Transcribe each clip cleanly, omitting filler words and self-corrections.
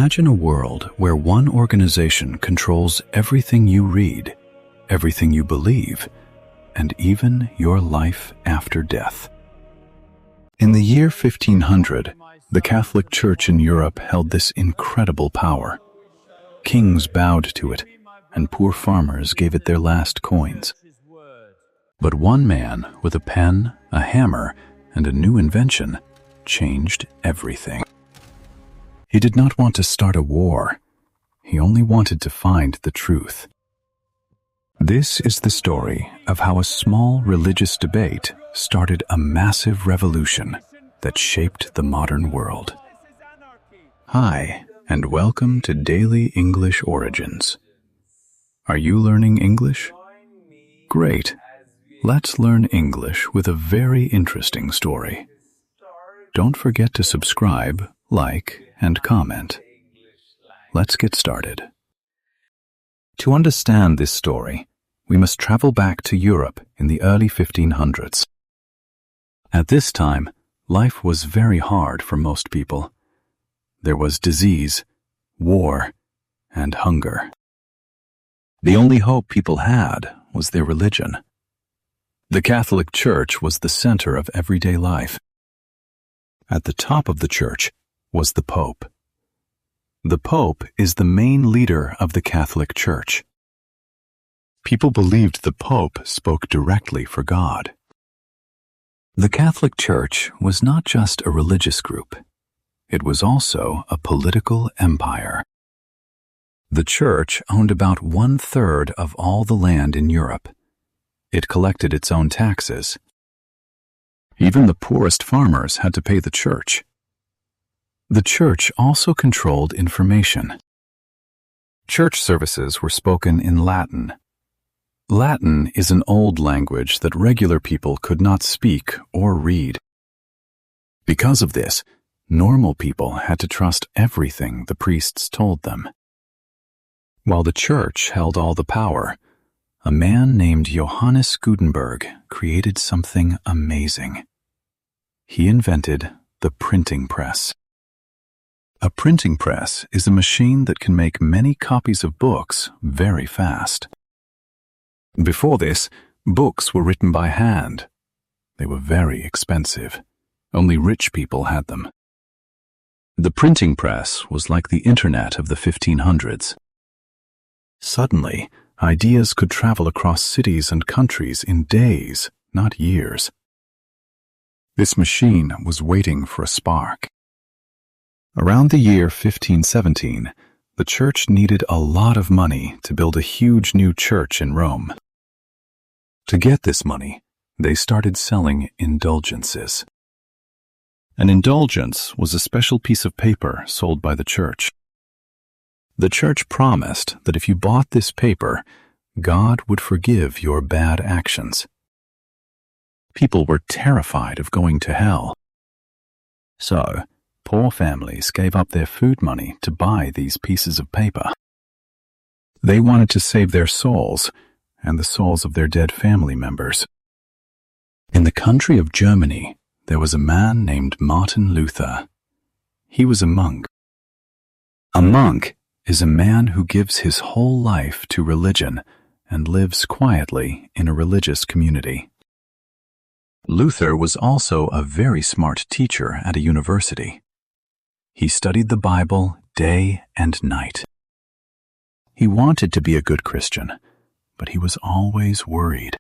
Imagine a world where one organization controls everything you read, everything you believe, and even your life after death. In the year 1500, the Catholic Church in Europe held this incredible power. Kings bowed to it, and poor farmers gave it their last coins. But one man with a pen, a hammer, and a new invention changed everything. He did not want to start a war. He only wanted to find the truth. This is the story of how a small religious debate started a massive revolution that shaped the modern world. Hi, and welcome to Daily English Origins. Are you learning English? Great. Let's learn English with a very interesting story. Don't forget to subscribe, like, and comment. Let's get started. To understand this story, we must travel back to Europe in the early 1500s. At this time, life was very hard for most people. There was disease, war, and hunger. The only hope people had was their religion. The Catholic Church was the center of everyday life. At the top of the church was the Pope. The Pope is the main leader of the Catholic Church. People believed the Pope spoke directly for God. The Catholic Church was not just a religious group. It was also a political empire. The Church owned about 1/3 of all the land in Europe. It collected its own taxes. Even the poorest farmers had to pay the Church. The Church also controlled information. Church services were spoken in Latin. Latin is an old language that regular people could not speak or read. Because of this, normal people had to trust everything the priests told them. While the Church held all the power, a man named Johannes Gutenberg created something amazing. He invented the printing press. A printing press is a machine that can make many copies of books very fast. Before this, books were written by hand. They were very expensive. Only rich people had them. The printing press was like the internet of the 1500s. Suddenly, ideas could travel across cities and countries in days, not years. This machine was waiting for a spark. Around the year 1517, the church needed a lot of money to build a huge new church in Rome. To get this money, they started selling indulgences. An indulgence was a special piece of paper sold by the church. The church promised that if you bought this paper, God would forgive your bad actions. People were terrified of going to hell. So, poor families gave up their food money to buy these pieces of paper. They wanted to save their souls and the souls of their dead family members. In the country of Germany, there was a man named Martin Luther. He was a monk. A monk is a man who gives his whole life to religion and lives quietly in a religious community. Luther was also a very smart teacher at a university. He studied the Bible day and night. He wanted to be a good Christian, but he was always worried.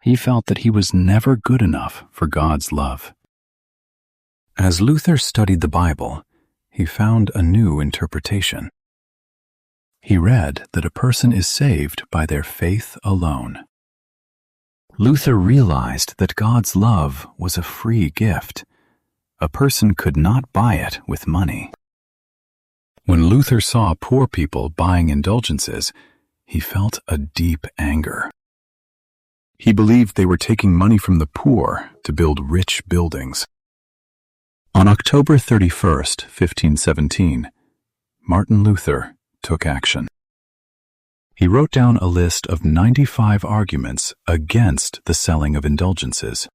He felt that he was never good enough for God's love. As Luther studied the Bible, he found a new interpretation. He read that a person is saved by their faith alone. Luther realized that God's love was a free gift. A person could not buy it with money. When Luther saw poor people buying indulgences, he felt a deep anger. He believed they were taking money from the poor to build rich buildings. On October 31st, 1517, Martin Luther took action. He wrote down a list of 95 arguments against the selling of indulgences.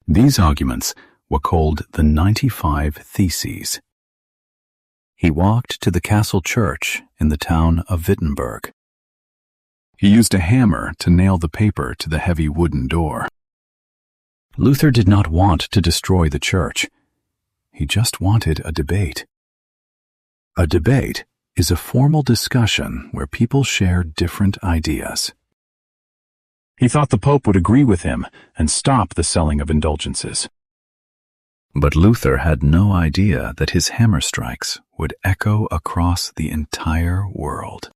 These arguments were called the 95 Theses. He walked to the castle church in the town of Wittenberg. He used a hammer to nail the paper to the heavy wooden door. Luther did not want to destroy the church. He just wanted a debate. A debate is a formal discussion where people share different ideas. He thought the Pope would agree with him and stop the selling of indulgences. But Luther had no idea that his hammer strikes would echo across the entire world.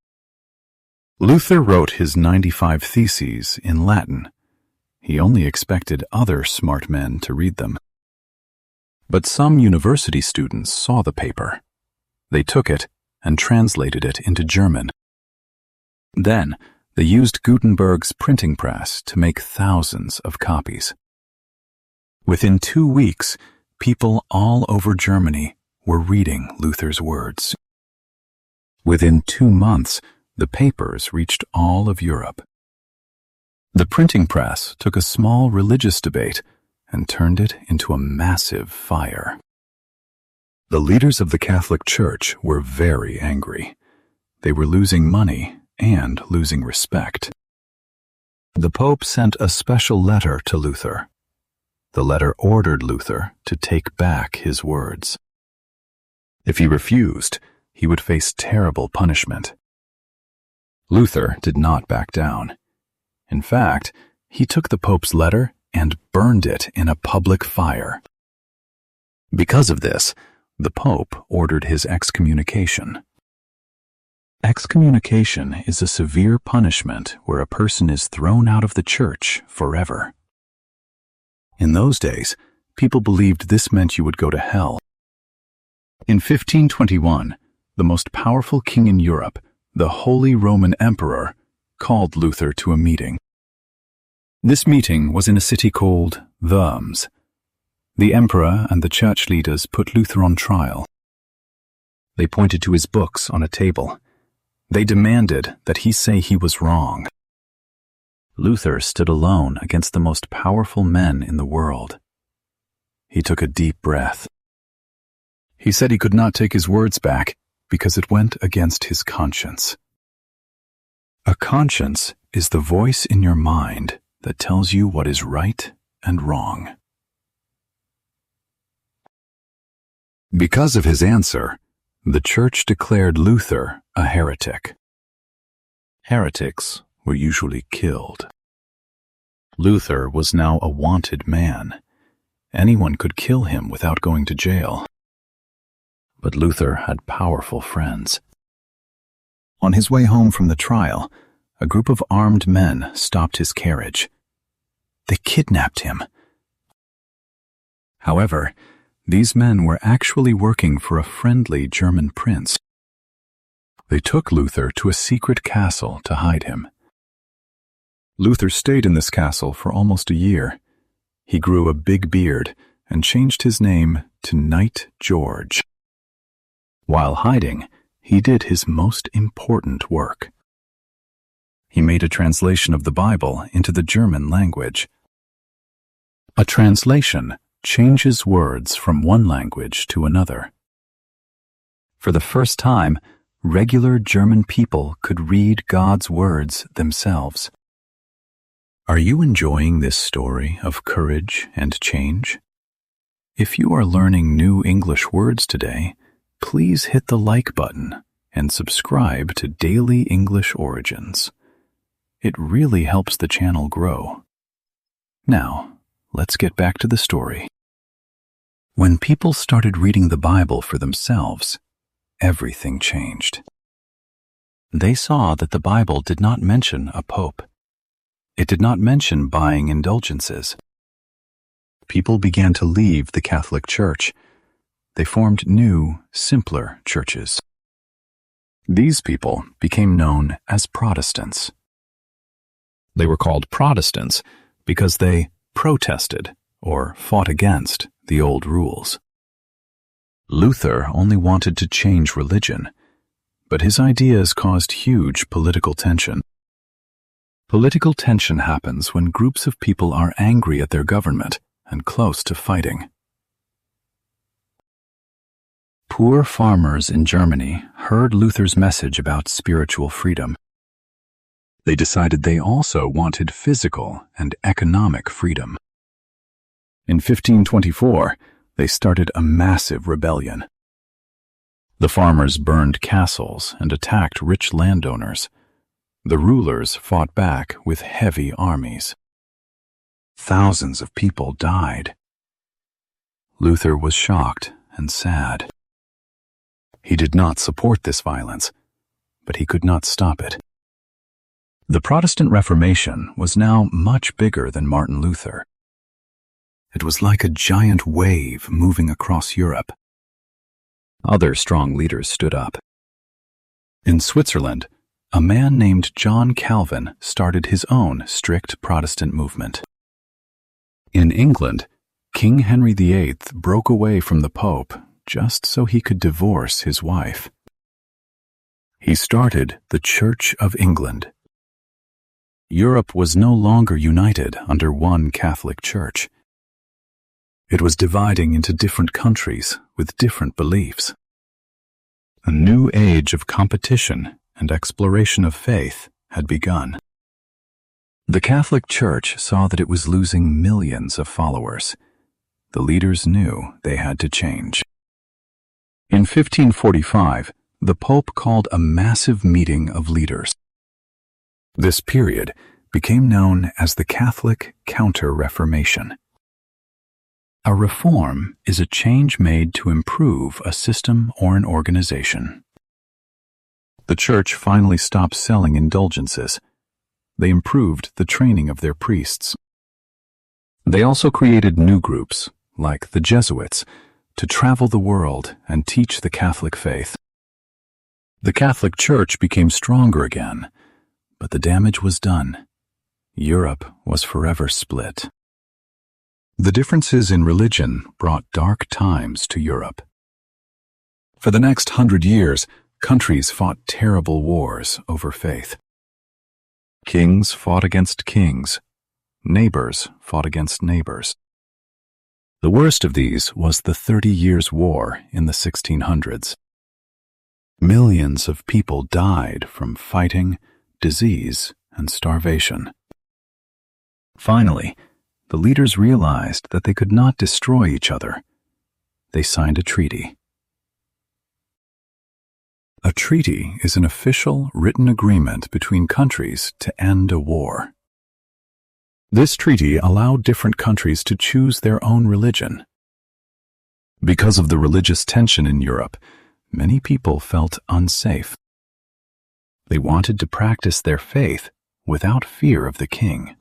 Luther wrote his 95 Theses in Latin. He only expected other smart men to read them. But some university students saw the paper. They took it and translated it into German. Then, they used Gutenberg's printing press to make thousands of copies. Within 2 weeks, people all over Germany were reading Luther's words. Within 2 months, the papers reached all of Europe. The printing press took a small religious debate and turned it into a massive fire. The leaders of the Catholic Church were very angry. They were losing money and losing respect. The Pope sent a special letter to Luther. The letter ordered Luther to take back his words. If he refused, he would face terrible punishment. Luther did not back down. In fact, he took the Pope's letter and burned it in a public fire. Because of this, the Pope ordered his excommunication. Excommunication is a severe punishment where a person is thrown out of the church forever. In those days, people believed this meant you would go to hell. In 1521, the most powerful king in Europe, the Holy Roman Emperor, called Luther to a meeting. This meeting was in a city called Worms. The emperor and the church leaders put Luther on trial. They pointed to his books on a table. They demanded that he say he was wrong. Luther stood alone against the most powerful men in the world. He took a deep breath. He said he could not take his words back because it went against his conscience. A conscience is the voice in your mind that tells you what is right and wrong. Because of his answer, the church declared Luther a heretic. Heretics were usually killed. Luther was now a wanted man. Anyone could kill him without going to jail. But Luther had powerful friends. On his way home from the trial, a group of armed men stopped his carriage. They kidnapped him. However, these men were actually working for a friendly German prince. They took Luther to a secret castle to hide him. Luther stayed in this castle for almost a year. He grew a big beard and changed his name to Knight George. While hiding, he did his most important work. He made a translation of the Bible into the German language. A translation changes words from one language to another. For the first time, regular German people could read God's words themselves. Are you enjoying this story of courage and change? If you are learning new English words today, please hit the like button and subscribe to Daily English Origins. It really helps the channel grow. Now, let's get back to the story. When people started reading the Bible for themselves, everything changed. They saw that the Bible did not mention a pope. It did not mention buying indulgences. People began to leave the Catholic Church. They formed new, simpler churches. These people became known as Protestants. They were called Protestants because they protested or fought against the old rules. Luther only wanted to change religion, but his ideas caused huge political tension. Political tension happens when groups of people are angry at their government and close to fighting. Poor farmers in Germany heard Luther's message about spiritual freedom. They decided they also wanted physical and economic freedom. In 1524, they started a massive rebellion. The farmers burned castles and attacked rich landowners. The rulers fought back with heavy armies. Thousands of people died. Luther was shocked and sad. He did not support this violence, but he could not stop it. The Protestant Reformation was now much bigger than Martin Luther. It was like a giant wave moving across Europe. Other strong leaders stood up. In Switzerland, a man named John Calvin started his own strict Protestant movement. In England, King Henry VIII broke away from the Pope just so he could divorce his wife. He started the Church of England. Europe was no longer united under one Catholic Church. It was dividing into different countries with different beliefs. A new age of competition and exploration of faith had begun. The Catholic Church saw that it was losing millions of followers. The leaders knew they had to change. In 1545, the Pope called a massive meeting of leaders. This period became known as the Catholic Counter-Reformation. A reform is a change made to improve a system or an organization. The Church finally stopped selling indulgences. They improved the training of their priests. They also created new groups, like the Jesuits, to travel the world and teach the Catholic faith. The Catholic Church became stronger again, but the damage was done. Europe was forever split. The differences in religion brought dark times to Europe. For the next 100 years, countries fought terrible wars over faith. Kings fought against kings. Neighbors fought against neighbors. The worst of these was the 30 Years' War in the 1600s. Millions of people died from fighting, disease, and starvation. Finally, the leaders realized that they could not destroy each other. They signed a treaty. A treaty is an official, written agreement between countries to end a war. This treaty allowed different countries to choose their own religion. Because of the religious tension in Europe, many people felt unsafe. They wanted to practice their faith without fear of the king.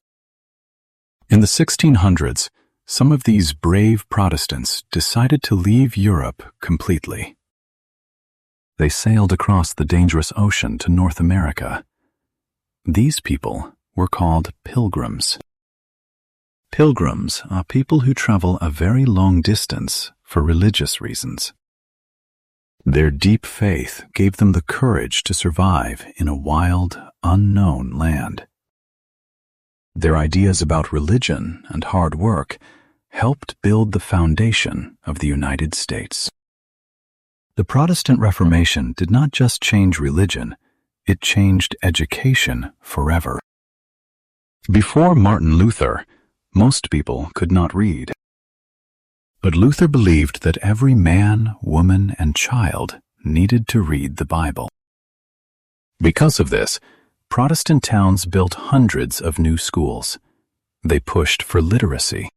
In the 1600s, some of these brave Protestants decided to leave Europe completely. They sailed across the dangerous ocean to North America. These people were called pilgrims. Pilgrims are people who travel a very long distance for religious reasons. Their deep faith gave them the courage to survive in a wild, unknown land. Their ideas about religion and hard work helped build the foundation of the United States. The Protestant Reformation did not just change religion, it changed education forever. Before Martin Luther, most people could not read. But Luther believed that every man, woman, and child needed to read the Bible. Because of this, Protestant towns built hundreds of new schools. They pushed for literacy.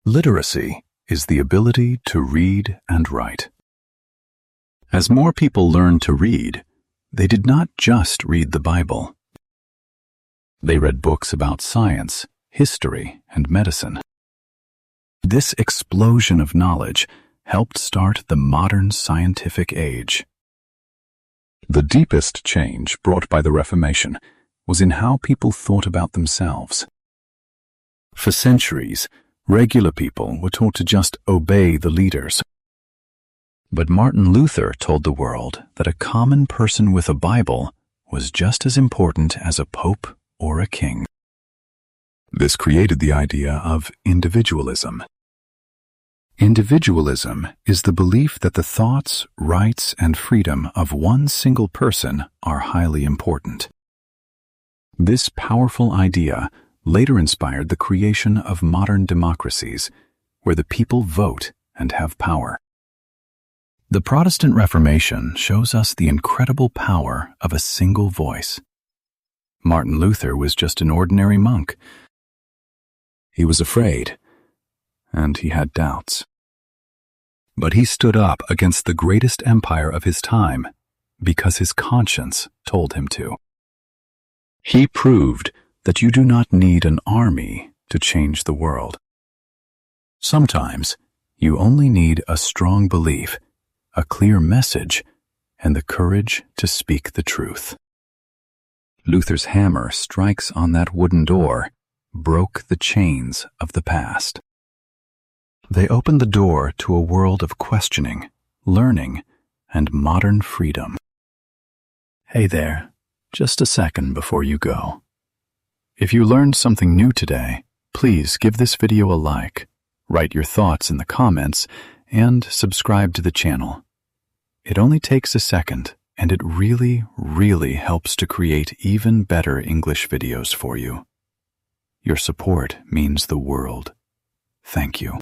Literacy is the ability to read and write. As more people learned to read, they did not just read the Bible. They read books about science, history, and medicine. This explosion of knowledge helped start the modern scientific age. The deepest change brought by the Reformation was in how people thought about themselves. For centuries, regular people were taught to just obey the leaders. But Martin Luther told the world that a common person with a Bible was just as important as a pope or a king. This created the idea of individualism. Individualism is the belief that the thoughts, rights, and freedom of one single person are highly important. This powerful idea later inspired the creation of modern democracies, where the people vote and have power. The Protestant Reformation shows us the incredible power of a single voice. Martin Luther was just an ordinary monk. He was afraid, and he had doubts. But he stood up against the greatest empire of his time because his conscience told him to. He proved that you do not need an army to change the world. Sometimes you only need a strong belief, a clear message, and the courage to speak the truth. Luther's hammer strikes on that wooden door, broke the chains of the past. They opened the door to a world of questioning, learning, and modern freedom. Hey there, just a second before you go. If you learned something new today, please give this video a like, write your thoughts in the comments, and subscribe to the channel. It only takes a second, and it really, really helps to create even better English videos for you. Your support means the world. Thank you.